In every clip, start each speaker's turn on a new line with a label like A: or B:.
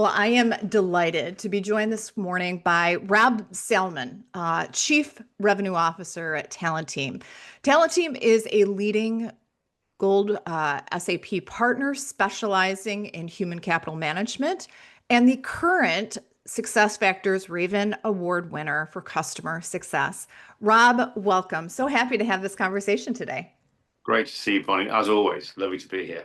A: Well, I am delighted to be joined this morning by Rob Salmon, Chief Revenue Officer at TalenTeam. TalenTeam is a leading gold SAP partner specializing in human capital management and the current SuccessFactors Raven Award winner for customer success. Rob, welcome. So happy to have this conversation today.
B: Great to see you, Bonnie. As always, lovely to be here.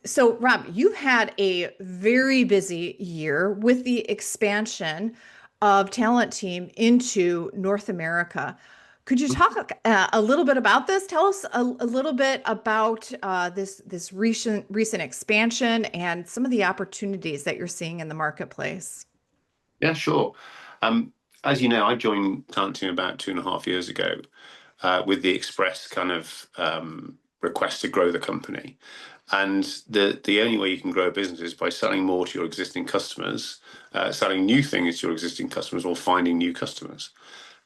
A: So Rob, you've had a very busy year with the expansion of TalenTeam into North America. Could you talk a little bit about this? Tell us a little bit about this recent expansion and some of the opportunities that you're seeing in the marketplace.
B: Yeah, sure. Um, as you know, I joined TalenTeam about 2.5 years ago with the express kind of request to grow the company. And the only way you can grow a business is by selling more to your existing customers, selling new things to your existing customers, or finding new customers.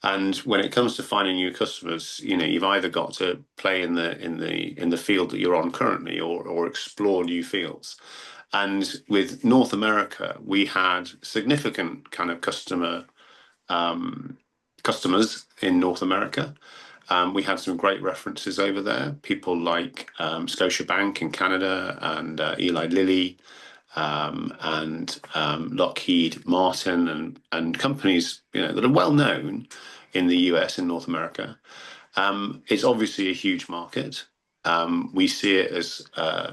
B: And when it comes to finding new customers, you've either got to play in the field that you're on currently, or explore new fields. And with North America, we had significant kind of customers in North America. We had some great references over there, people like Scotiabank in Canada, and Eli Lilly, and Lockheed Martin, and companies that are well known in the US and North America. It's obviously a huge market. We see it as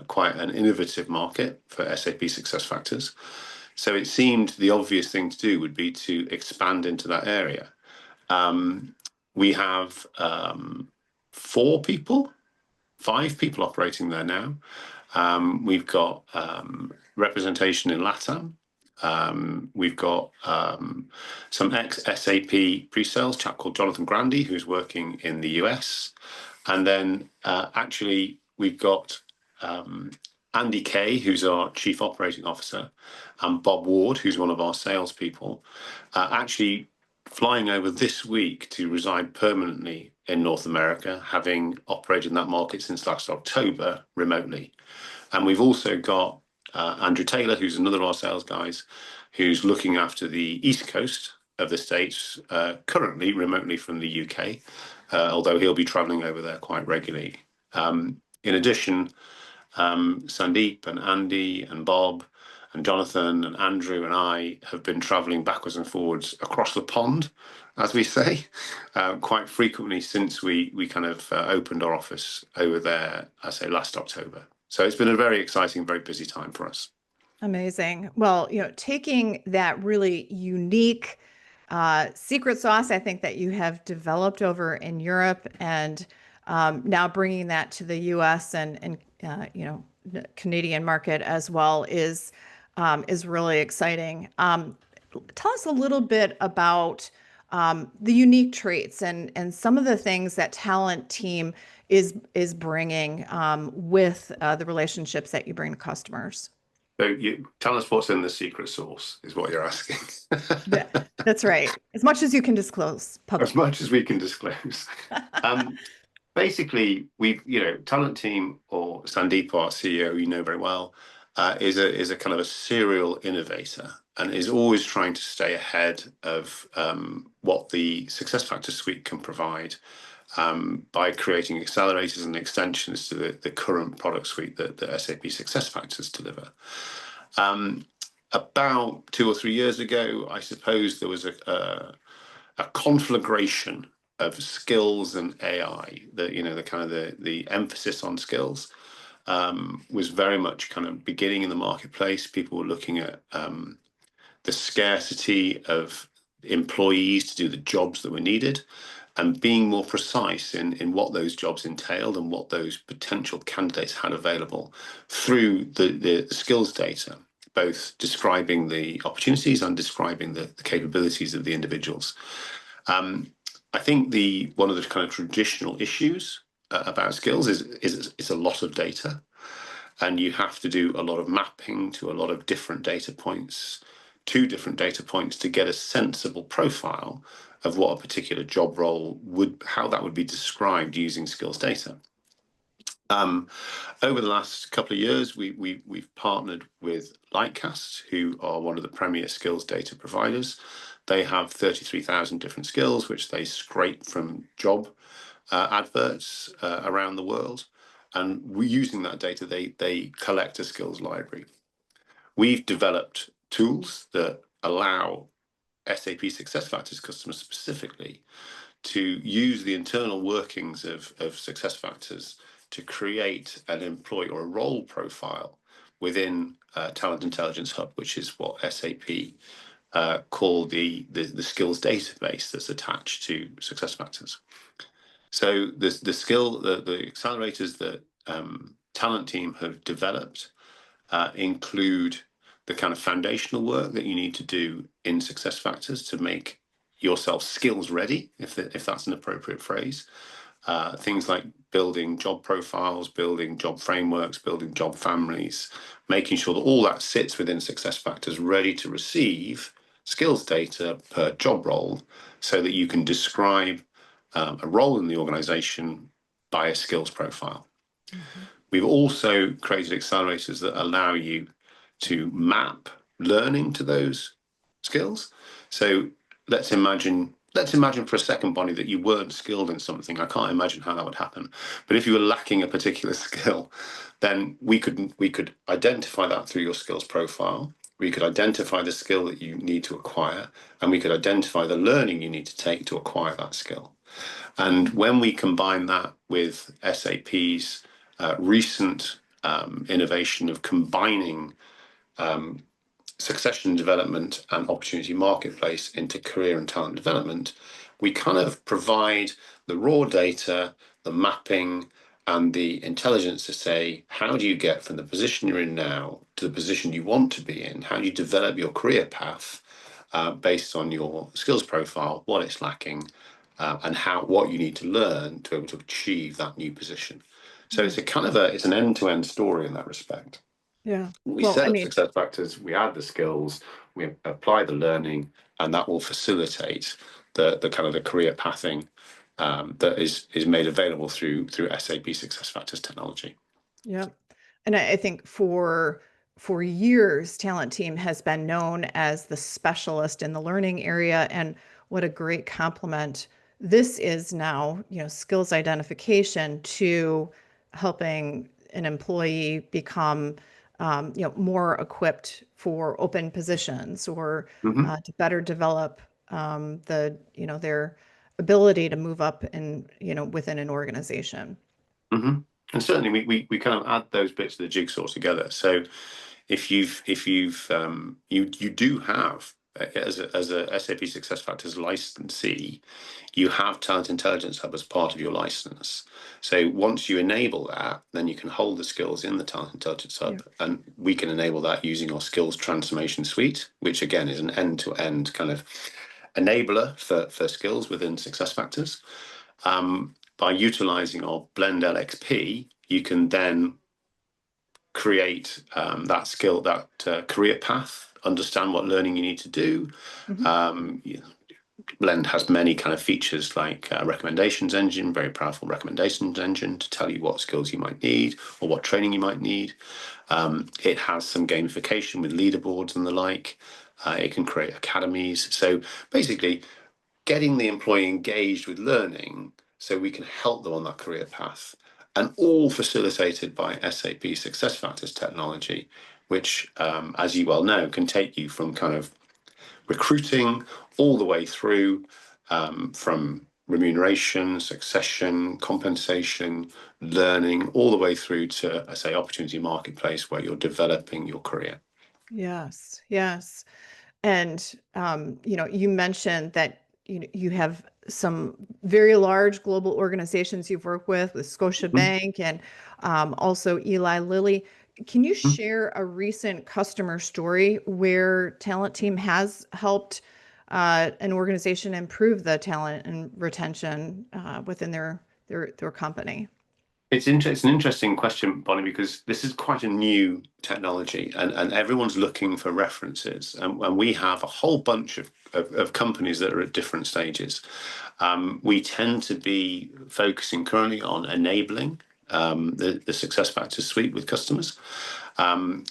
B: quite an innovative market for SAP SuccessFactors. So it seemed the obvious thing to do would be to expand into that area. We have five people operating there now. We've got representation in LATAM. We've got some ex-SAP pre-sales, chap called Jonathan Grandy, who's working in the US. And then actually we've got Andy Kay, who's our Chief Operating Officer, and Bob Ward, who's one of our salespeople, actually flying over this week to reside permanently in North America, having operated in that market since last October remotely. And we've also got Andrew Taylor, who's another of our sales guys, who's looking after the East Coast of the States, currently remotely from the UK, although he'll be traveling over there quite regularly. In addition, Sandeep and Andy and Bob and Jonathan and Andrew and I have been traveling backwards and forwards across the pond, as we say, quite frequently since we kind of opened our office over there, I say last October. So it's been a very exciting, very busy time for us.
A: Amazing. Well, taking that really unique secret sauce, I think that you have developed over in Europe, and now bringing that to the U.S. and the Canadian market as well is really exciting. Tell us a little bit about the unique traits and some of the things that TalenTeam is bringing with the relationships that you bring to customers.
B: So you tell us what's in the secret sauce is what you're asking.
A: That's right. As much as you can disclose
B: As
A: publicly.
B: much as we can disclose. Basically, TalenTeam, or Sandeep, our CEO, you know very well, is a kind of a serial innovator and is always trying to stay ahead of what the SuccessFactors suite can provide by creating accelerators and extensions to the current product suite that SAP SuccessFactors deliver. About 2 or 3 years ago, I suppose there was a conflagration of skills and AI. The emphasis on skills was very much kind of beginning in the marketplace. People were looking at the scarcity of employees to do the jobs that were needed, and being more precise in what those jobs entailed and what those potential candidates had available through the skills data, both describing the opportunities and describing the capabilities of the individuals. I think one of the kind of traditional issues about skills is it's a lot of data, and you have to do a lot of mapping to a lot of different data points, to get a sensible profile of what a particular job role how that would be described using skills data. Um, Over the last couple of years, we've partnered with Lightcast, who are one of the premier skills data providers. They have 33,000 different skills, which they scrape from job adverts around the world. And we're using that data, they collect a skills library. We've developed tools that allow SAP SuccessFactors customers specifically to use the internal workings of SuccessFactors to create an employee or a role profile within Talent Intelligence Hub, which is what SAP call the skills database that's attached to SuccessFactors. So the accelerators that TalenTeam have developed include the kind of foundational work that you need to do in SuccessFactors to make yourself skills ready, if that's an appropriate phrase. Things like building job profiles, building job frameworks, building job families, making sure that all that sits within SuccessFactors ready to receive skills data per job role so that you can describe a role in the organization by a skills profile.
A: Mm-hmm.
B: We've also created accelerators that allow you to map learning to those skills. So let's imagine for a second, Bonnie, that you weren't skilled in something. I can't imagine how that would happen. But if you were lacking a particular skill, then we could identify that through your skills profile. We could identify the skill that you need to acquire, and we could identify the learning you need to take to acquire that skill. And when we combine that with SAP's recent innovation of combining succession development and opportunity marketplace into career and talent development, we kind of provide the raw data, the mapping, and the intelligence to say, how do you get from the position you're in now to the position you want to be in? How do you develop your career path based on your skills profile, what it's lacking, and what you need to learn to be able to achieve that new position. So
A: Yeah.
B: it's an end-to-end story in that respect.
A: Yeah.
B: We
A: Well,
B: set
A: I
B: up
A: mean,
B: success factors, we add the skills, we apply the learning, and that will facilitate the kind of the career pathing that is made available through SAP SuccessFactors technology.
A: yeah. And I think for years, Talent Team has been known as the specialist in the learning area, and what a great complement this is now, skills identification to helping an employee become, more equipped for open positions or
B: Hmm.
A: to better develop their ability to move up in, within an organization.
B: Hmm. And certainly we kind of add those bits of the jigsaw together. So you do have as a SAP SuccessFactors licensee, you have Talent Intelligence Hub as part of your license. So once you enable that, then you can hold the skills in the Talent Intelligence
A: Yeah.
B: Hub, and we can enable that using our Skills Transformation Suite, which again is an end-to-end kind of enabler for skills within SuccessFactors. By utilizing our Blend LXP, you can then create that career path, understand what learning you need to do.
A: Mhm.
B: Um, Blend has many kind of features like recommendations engine, very powerful recommendations engine to tell you what skills you might need or what training you might need. It has some gamification with leaderboards and the like. It can create academies. So basically, getting the employee engaged with learning so we can help them on that career path, and all facilitated by SAP SuccessFactors technology, which, as you well know, can take you from kind of recruiting all the way through from remuneration, succession, compensation, learning, all the way through to, I say, opportunity marketplace where you're developing your career.
A: Yes, yes. And you mentioned that you have some very large global organizations you've worked with Scotiabank and also Eli Lilly. Can you
B: Mhm.
A: share a recent customer story where Talent Team has helped an organization improve the talent and retention within their company?
B: It's an interesting question, Bonnie, because this is quite a new technology, and everyone's looking for references. And we have a whole bunch of companies that are at different stages. We tend to be focusing currently on enabling the SuccessFactors suite with customers.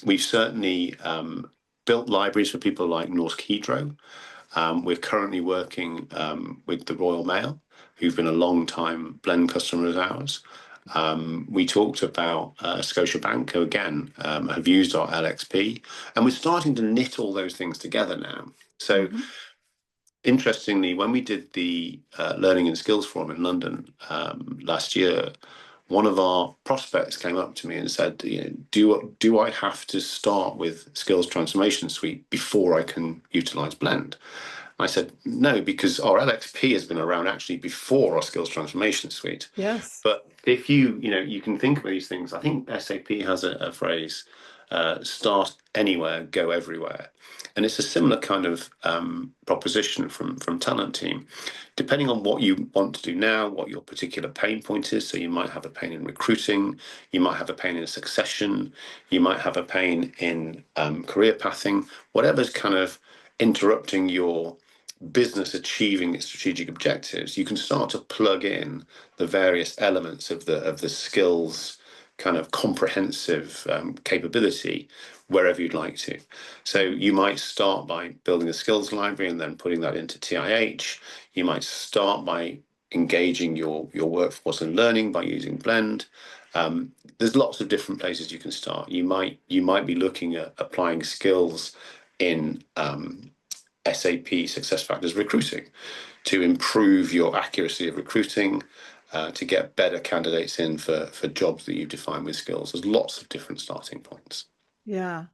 B: We've certainly built libraries for people like Norsk Hydro. We're currently working with the Royal Mail, who've been a long time Blend customer of ours. We talked about Scotiabank, who again have used our LXP, and we're starting to knit all those things together now. So
A: Mm-hmm.
B: interestingly, when we did the Learning and Skills Forum in London last year, one of our prospects came up to me and said, do I have to start with Skills Transformation Suite before I can utilize Blend? I said, no, because our LXP has been around actually before our Skills Transformation Suite.
A: Yes.
B: But if you can think of these things. I think SAP has a phrase, start anywhere, go everywhere. And it's a similar kind of proposition from TalenTeam. Depending on what you want to do now, what your particular pain point is, so you might have a pain in recruiting, you might have a pain in succession, you might have a pain in career pathing, whatever's kind of interrupting your business achieving its strategic objectives, you can start to plug in the various elements of the skills kind of comprehensive capability wherever you'd like to. So you might start by building a skills library and then putting that into TIH. You might start by engaging your workforce and learning by using Blend. There's lots of different places you can start. You might be looking at applying skills in SAP SuccessFactors recruiting to improve your accuracy of recruiting, to get better candidates in for jobs that you define with skills. There's lots of different starting points.
A: Yeah.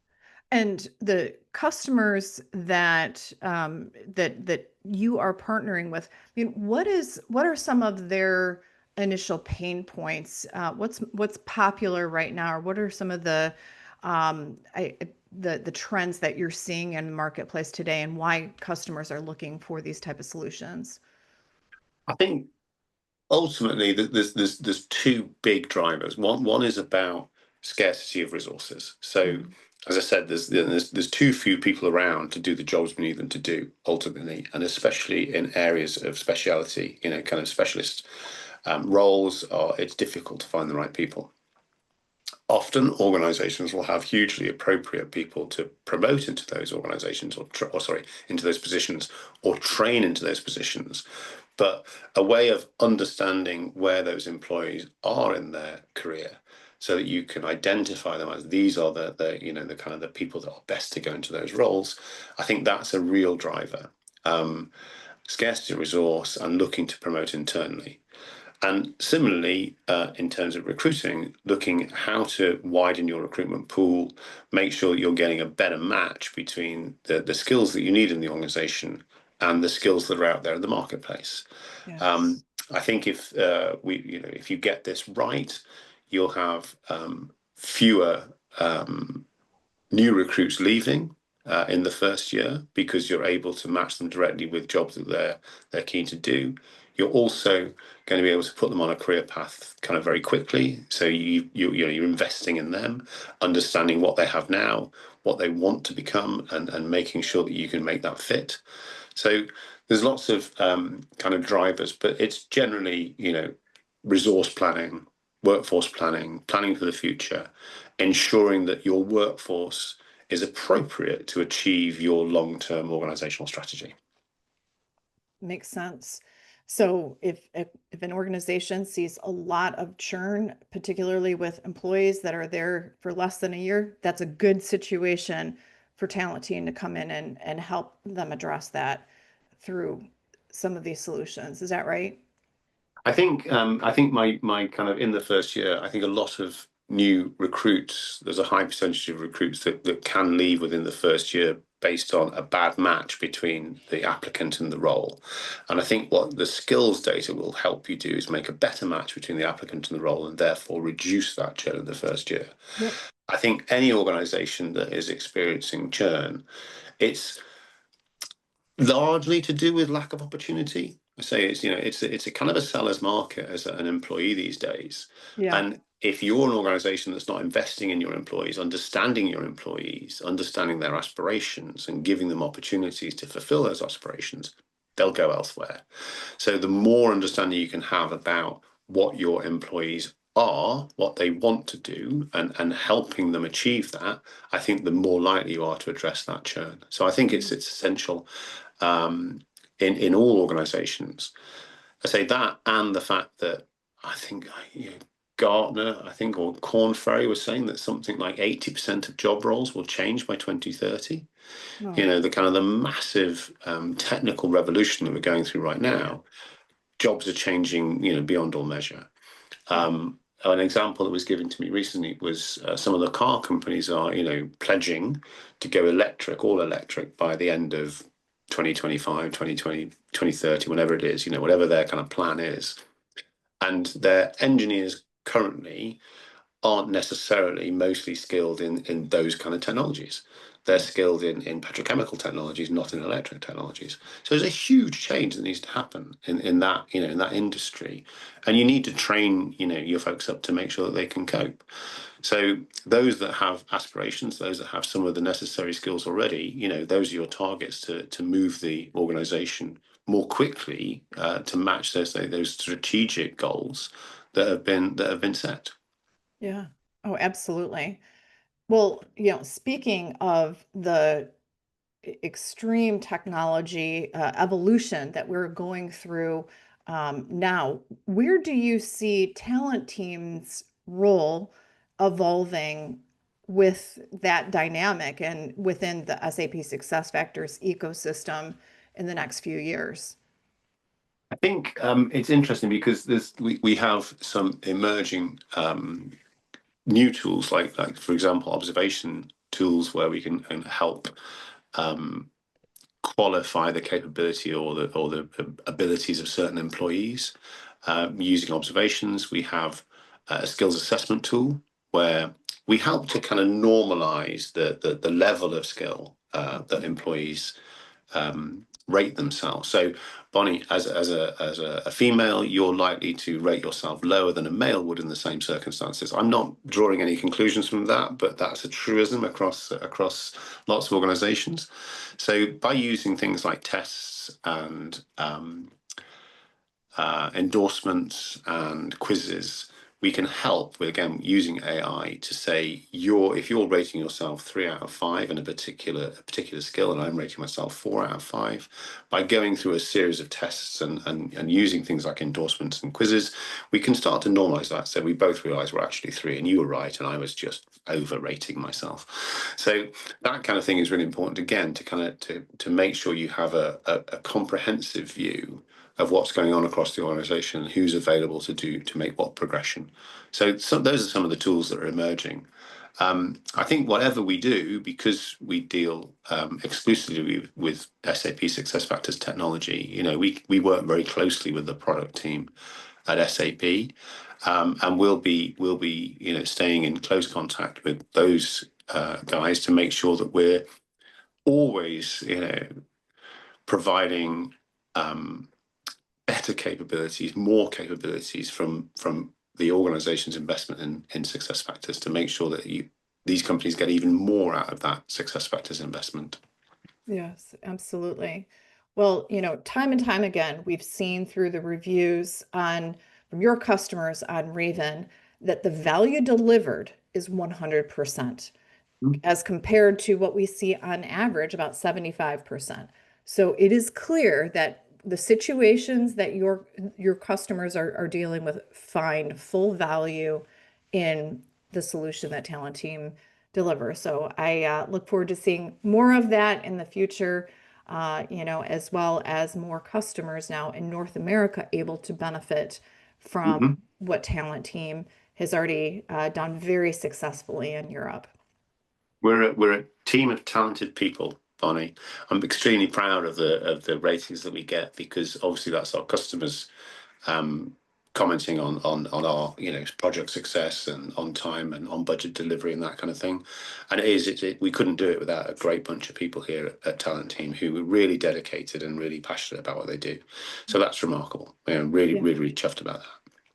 A: And the customers that you are partnering with, I mean, what are some of their initial pain points? What's popular right now, or what are some of the trends that you're seeing in the marketplace today, and why customers are looking for these type of solutions?
B: I think ultimately there's two big drivers. One is about scarcity of resources. So
A: Mhm.
B: as I said, there's too few people around to do the jobs we need them to do ultimately, and especially in areas of speciality, kind of specialist roles, it's difficult to find the right people. Often organizations will have hugely appropriate people to promote into those organizations or sorry, into those positions or train into those positions. But a way of understanding where those employees are in their career so that you can identify them as these are the kind of the people that are best to go into those roles. I think that's a real driver. Scarcity of resource and looking to promote internally. And similarly, in terms of recruiting, looking at how to widen your recruitment pool, make sure that you're getting a better match between the skills that you need in the organization and the skills that are out there in the marketplace.
A: Yes.
B: I think if you get this right, you'll have fewer new recruits leaving in the first year because you're able to match them directly with jobs that they're keen to do. You're also going to be able to put them on a career path kind of very quickly. So you're investing in them, understanding what they have now, what they want to become, and making sure that you can make that fit. So there's lots of kind of drivers, but it's generally resource planning, workforce planning, planning for the future, ensuring that your workforce is appropriate to achieve your long-term organizational strategy.
A: Makes sense. So if an organization sees a lot of churn, particularly with employees that are there for less than a year, that's a good situation for Talent Team to come in and help them address that through some of these solutions. Is that right?
B: I think my kind of in the first year, I think a lot of new recruits, there's a high percentage of recruits that can leave within the first year based on a bad match between the applicant and the role. And I think what the skills data will help you do is make a better match between the applicant and the role and therefore reduce that churn in the first year.
A: Yep.
B: I think any organization that is experiencing churn, it's largely to do with lack of opportunity. I say it's a kind of a seller's market as an employee these days.
A: Yeah.
B: And if you're an organization that's not investing in your employees, understanding their aspirations and giving them opportunities to fulfill those aspirations, they'll go elsewhere. So the more understanding you can have about what your employees are what they want to do and helping them achieve that, I think the more likely you are to address that churn. So I think it's essential in all organizations. I say that, and the fact that I think Gartner, I think, or Korn Ferry was saying that something like 80% of job roles will change by 2030.
A: Oh,
B: The kind of the massive technical revolution that we're going through right now, jobs are changing, beyond all measure.
A: yeah.
B: An example that was given to me recently was some of the car companies are, pledging to go electric, all electric by the end of 2025, 2020, 2030, whenever it is, whatever their kind of plan is. And their engineers currently aren't necessarily mostly skilled in those kind of technologies. They're skilled in petrochemical technologies, not in electric technologies. So there's a huge change that needs to happen in that, in that industry. And you need to train, your folks up to make sure that they can cope. So those that have aspirations, those that have some of the necessary skills already, those are your targets to move the organization more quickly to match those strategic goals that have been set.
A: Yeah. Oh, absolutely. Well, speaking of the extreme technology evolution that we're going through now, where do you see talent teams' role evolving with that dynamic and within the SAP SuccessFactors ecosystem in the next few years?
B: I think it's interesting because we have some emerging new tools like for example observation tools where we can help um, qualify the capability or the abilities of certain employees using observations. We have a skills assessment tool where we help to kind of normalize the level of skill that employees rate themselves. So, Bonnie, as a female, you're likely to rate yourself lower than a male would in the same circumstances. I'm not drawing any conclusions from that, but that's a truism across lots of organizations. So, by using things like tests and endorsements and quizzes, we can help with, again, using AI to say if you're rating yourself 3 out of 5 in a particular skill, and I'm rating myself 4 out of 5, by going through a series of tests and using things like endorsements and quizzes, we can start to normalize that. So we both realize we're actually 3, and you were right, and I was just overrating myself. So that kind of thing is really important, again, to kind of to make sure you have a comprehensive view of what's going on across the organization and who's available to make what progression. So those are some of the tools that are emerging. I think whatever we do, because we deal exclusively with SAP SuccessFactors technology, we work very closely with the product team at SAP, and we'll be staying in close contact with those guys to make sure that we're always providing better capabilities, more capabilities from the organization's investment in SuccessFactors to make sure that these companies get even more out of that SuccessFactors investment.
A: Yes, absolutely. Well, time and time again, we've seen through the reviews from your customers on Raven that the value delivered is 100% as compared to what we see on average, about 75%. So it is clear that the situations that your customers are dealing with find full value in the solution that Talent Team delivers. So I look forward to seeing more of that in the future, as well as more customers now in North America able to benefit from
B: Mhm.
A: what Talent Team has already done very successfully in Europe.
B: We're a team of talented people, Bonnie. I'm extremely proud of the ratings that we get because obviously that's our customers um, commenting on our project success and on time and on budget delivery and that kind of thing. And we couldn't do it without a great bunch of people here at TalenTeam who were really dedicated and really passionate about what they do. So that's remarkable. Really,
A: Yeah.
B: really, really chuffed about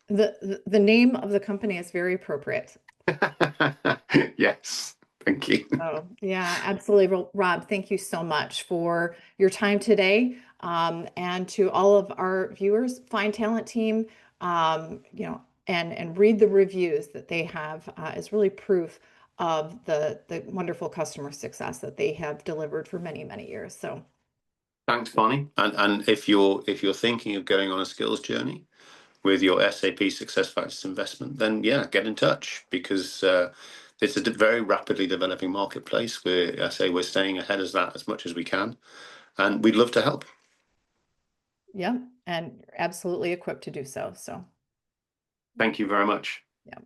A: The name of the company is very appropriate.
B: that. Yes, thank you.
A: Oh, yeah, absolutely. Rob, thank you so much for your time today. And to all of our viewers, Find Talent Team, and read the reviews that they have is really proof of the wonderful customer success that they have delivered for many, many years. So
B: Thanks, Bonnie. And if you're thinking of going on a skills journey with your SAP SuccessFactors investment, then yeah, get in touch because it's a very rapidly developing marketplace. I say we're staying ahead of that as much as we can, and we'd love to help.
A: yeah, and absolutely equipped to do so. So
B: Thank you very much.
A: yeah.